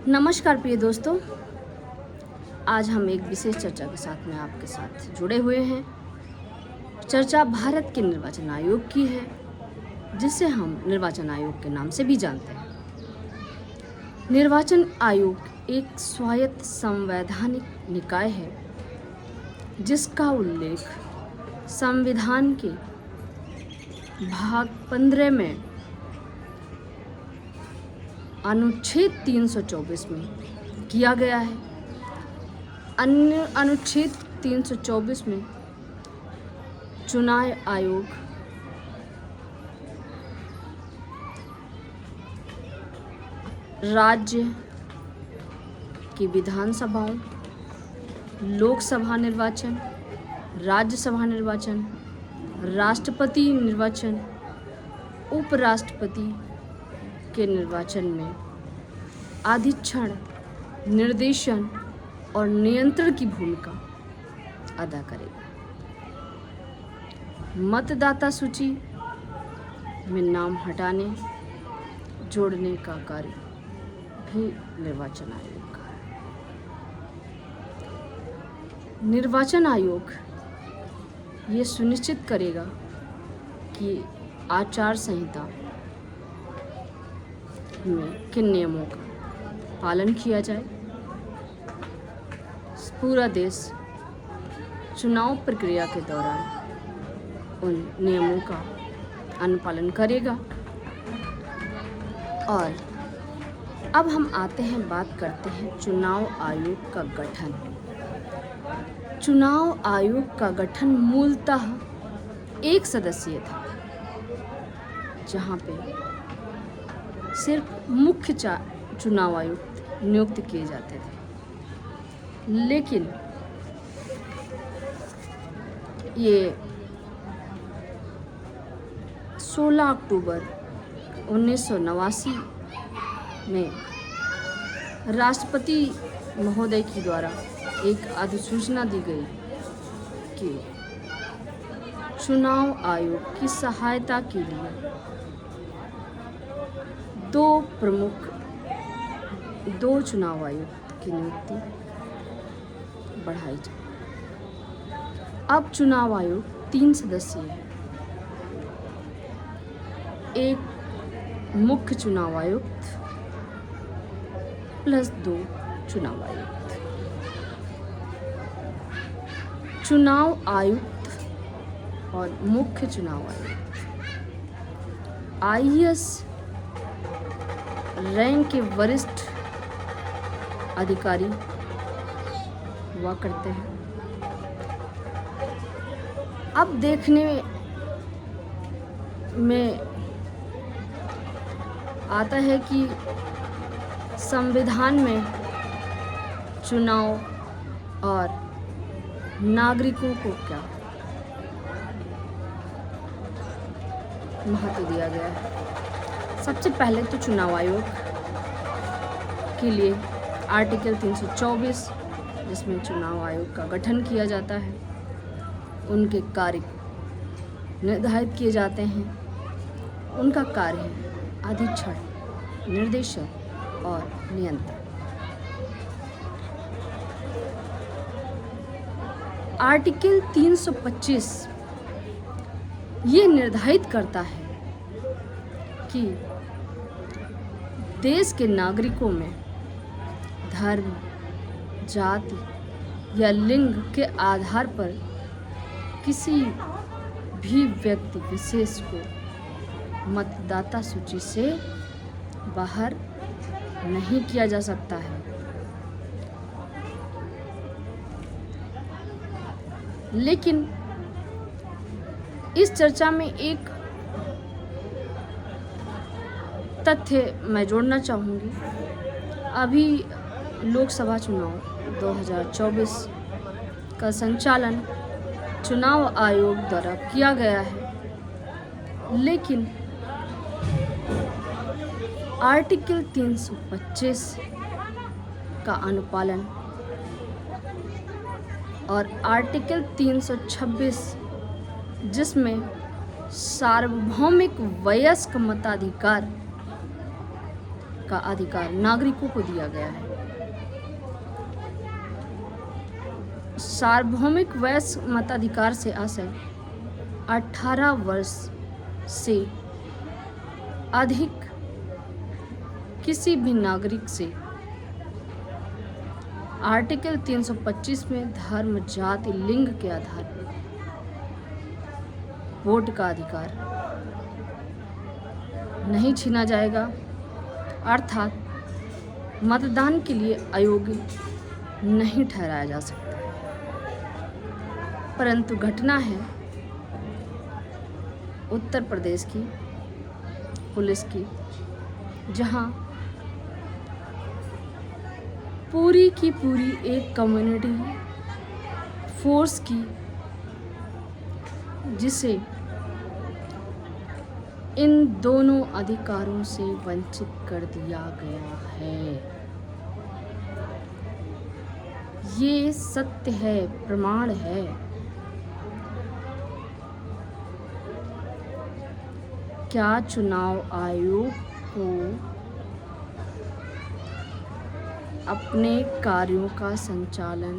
नमस्कार प्रिय दोस्तों, आज हम एक विशेष चर्चा के साथ में आपके साथ जुड़े हुए हैं। चर्चा भारत के निर्वाचन आयोग की है, जिसे हम निर्वाचन आयोग के नाम से भी जानते हैं। निर्वाचन आयोग एक स्वायत्त संवैधानिक निकाय है, जिसका उल्लेख संविधान के भाग 15 में अनुच्छेद 324 में किया गया है। अन्य अनुच्छेद 324 में चुनाव आयोग राज्य की विधानसभाओं, लोकसभा निर्वाचन, राज्यसभा निर्वाचन, राष्ट्रपति निर्वाचन, उपराष्ट्रपति के निर्वाचन में अधिक्षण, निर्देशन और नियंत्रण की भूमिका अदा करेगा। मतदाता सूची में नाम हटाने, जोड़ने का कार्य भी निर्वाचन आयोग का है। निर्वाचन आयोग ये सुनिश्चित करेगा कि आचार संहिता में किन नियमों का पालन किया जाए। पूरा देश चुनाव प्रक्रिया के दौरान उन नियमों का अनुपालन करेगा। और अब हम बात करते हैं चुनाव आयोग का गठन। चुनाव आयोग का गठन मूलतः एक सदस्यीय था, जहाँ पे सिर्फ मुख्य चुनाव आयुक्त नियुक्त किए जाते थे। लेकिन ये 16 अक्टूबर 1989 में राष्ट्रपति महोदय के द्वारा एक अधिसूचना दी गई कि चुनाव आयोग की सहायता के लिए दो चुनाव आयुक्त की नियुक्ति बढ़ाई जाए। अब चुनाव आयोग 3 सदस्यीय है। एक मुख्य चुनाव आयुक्त प्लस 2 चुनाव आयुक्त। चुनाव आयुक्त और मुख्य चुनाव आयुक्त IAS रैंक के वरिष्ठ अधिकारी हुआ करते हैं। अब देखने में आता है कि संविधान में चुनाव और नागरिकों को क्या महत्व दिया गया है। सबसे पहले तो चुनाव आयोग के लिए आर्टिकल 324, जिसमें चुनाव आयोग का गठन किया जाता है, उनके कार्य निर्धारित किए जाते हैं। उनका कार्य है अधिक्षण, निर्देशन और नियंत्रण। आर्टिकल 325 ये निर्धारित करता है कि देश के नागरिकों में धर्म, जाति या लिंग के आधार पर किसी भी व्यक्ति विशेष को मतदाता सूची से बाहर नहीं किया जा सकता है। लेकिन इस चर्चा में एक तथ्य मैं जोड़ना चाहूँगी। अभी लोकसभा चुनाव 2024 का संचालन चुनाव आयोग द्वारा किया गया है, लेकिन आर्टिकल 325 का अनुपालन और आर्टिकल 326 जिसमें सार्वभौमिक वयस्क मताधिकार का अधिकार नागरिकों को दिया गया है। सार्वभौमिक वयस्क मताधिकार से आशय 18 वर्ष से अधिक किसी भी नागरिक से आर्टिकल 325 में धर्म, जाति, लिंग के आधार पर वोट का अधिकार नहीं छीना जाएगा, अर्थात मतदान के लिए अयोग्य नहीं ठहराया जा सकता। परंतु घटना है उत्तर प्रदेश की पुलिस की, जहां पूरी की पूरी एक कम्युनिटी फोर्स की, जिसे इन दोनों अधिकारों से वंचित कर दिया गया है। ये सत्य है, प्रमाण है। क्या चुनाव आयोग को अपने कार्यों का संचालन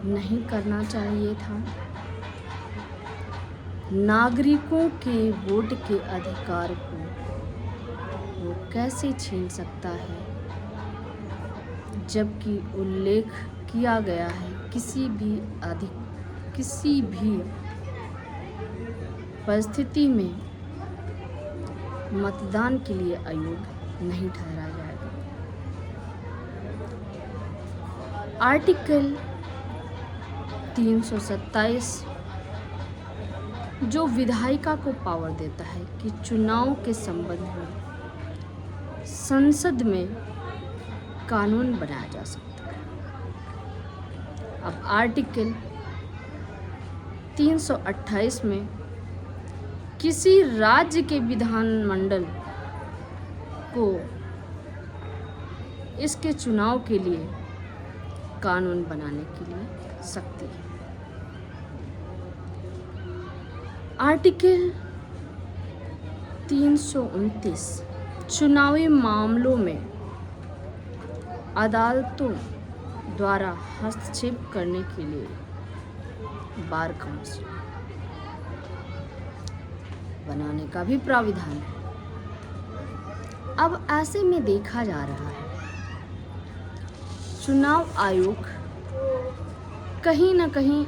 नहीं करना चाहिए था? नागरिकों के वोट के अधिकार को वो कैसे छीन सकता है, जबकि उल्लेख किया गया है किसी भी परिस्थिति में मतदान के लिए अयोग्य नहीं ठहराया जाएगा। आर्टिकल 327 जो विधायिका को पावर देता है कि चुनाव के संबंध में संसद में कानून बनाया जा सकता है। अब आर्टिकल 328 में किसी राज्य के विधानमंडल को इसके चुनाव के लिए कानून बनाने के लिए शक्ति है। आर्टिकल 329 चुनावी मामलों में अदालतों द्वारा हस्तक्षेप करने के लिए बार काउंसिल बनाने का भी प्राविधान है। अब ऐसे में देखा जा रहा है चुनाव आयोग कहीं न कहीं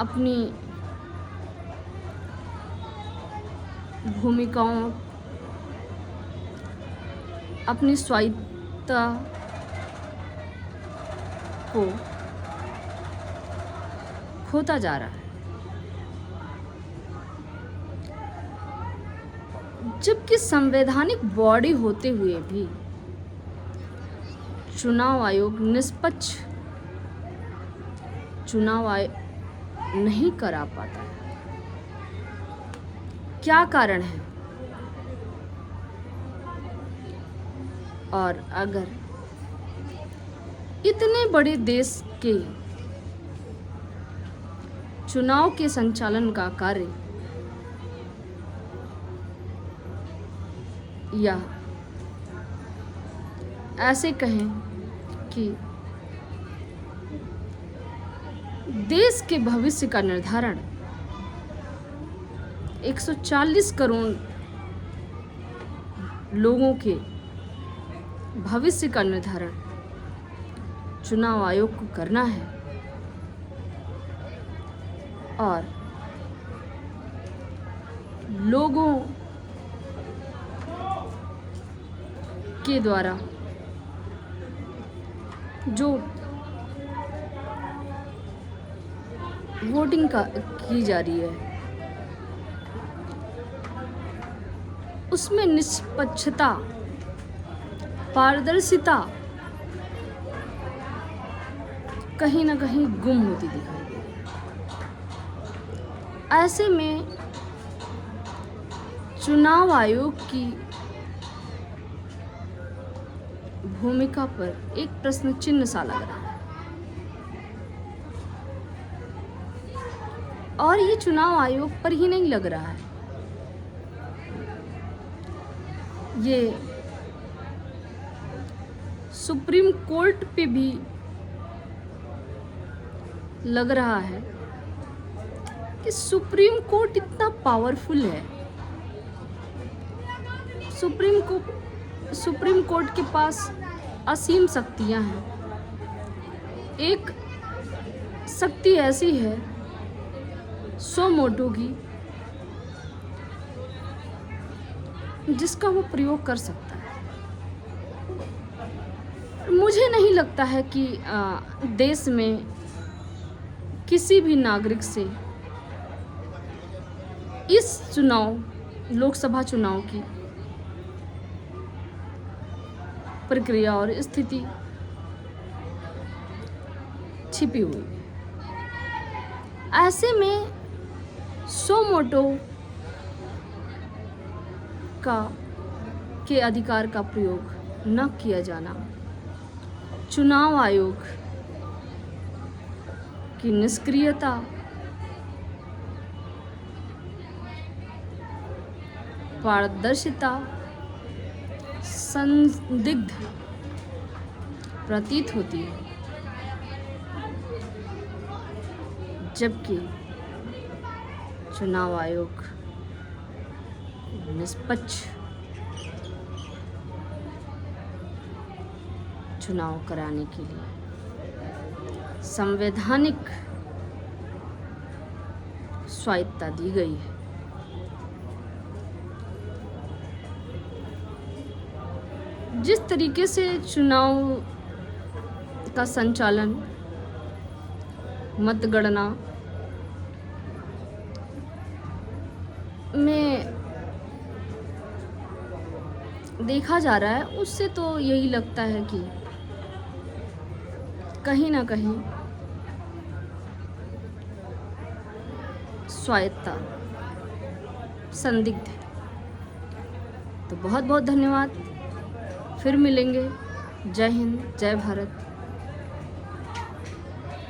अपनी भूमिकाओं, अपनी स्वायत्तता को खोता जा रहा है। जबकि संवैधानिक बॉडी होते हुए भी चुनाव आयोग निष्पक्ष चुनाव नहीं करा पाता है। क्या कारण है? और अगर इतने बड़े देश के चुनाव के संचालन का कार्य या ऐसे कहें कि देश के भविष्य का निर्धारण 140 करोड़ लोगों के भविष्य का निर्धारण चुनाव आयोग को करना है, और लोगों के द्वारा जो वोटिंग की जा रही है उसमें निष्पक्षता, पारदर्शिता कहीं ना कहीं गुम होती दिखाई दे रही है। ऐसे में चुनाव आयोग की भूमिका पर एक प्रश्न चिन्ह सा लग रहा है, और ये चुनाव आयोग पर ही नहीं लग रहा है, ये सुप्रीम कोर्ट पे भी लग रहा है कि सुप्रीम कोर्ट इतना पावरफुल है। सुप्रीम कोर्ट के पास असीम शक्तियां हैं। एक शक्ति ऐसी है सो मोटो की, जिसका वो प्रयोग कर सकता है। मुझे नहीं लगता है कि देश में किसी भी नागरिक से इस लोकसभा चुनाव की प्रक्रिया और स्थिति छिपी हुई है। ऐसे में सो मोटो के अधिकार का प्रयोग न किया जाना चुनाव आयोग की निष्क्रियता, पारदर्शिता, संदिग्ध प्रतीत होती है, जबकि चुनाव आयोग निष्पक्ष चुनाव कराने के लिए संवैधानिक स्वायत्तता दी गई है। जिस तरीके से चुनाव का संचालन, मतगणना में देखा जा रहा है, उससे तो यही लगता है कि कहीं ना कहीं स्वायत्तता संदिग्ध है। तो बहुत बहुत धन्यवाद। फिर मिलेंगे। जय हिंद, जय भारत।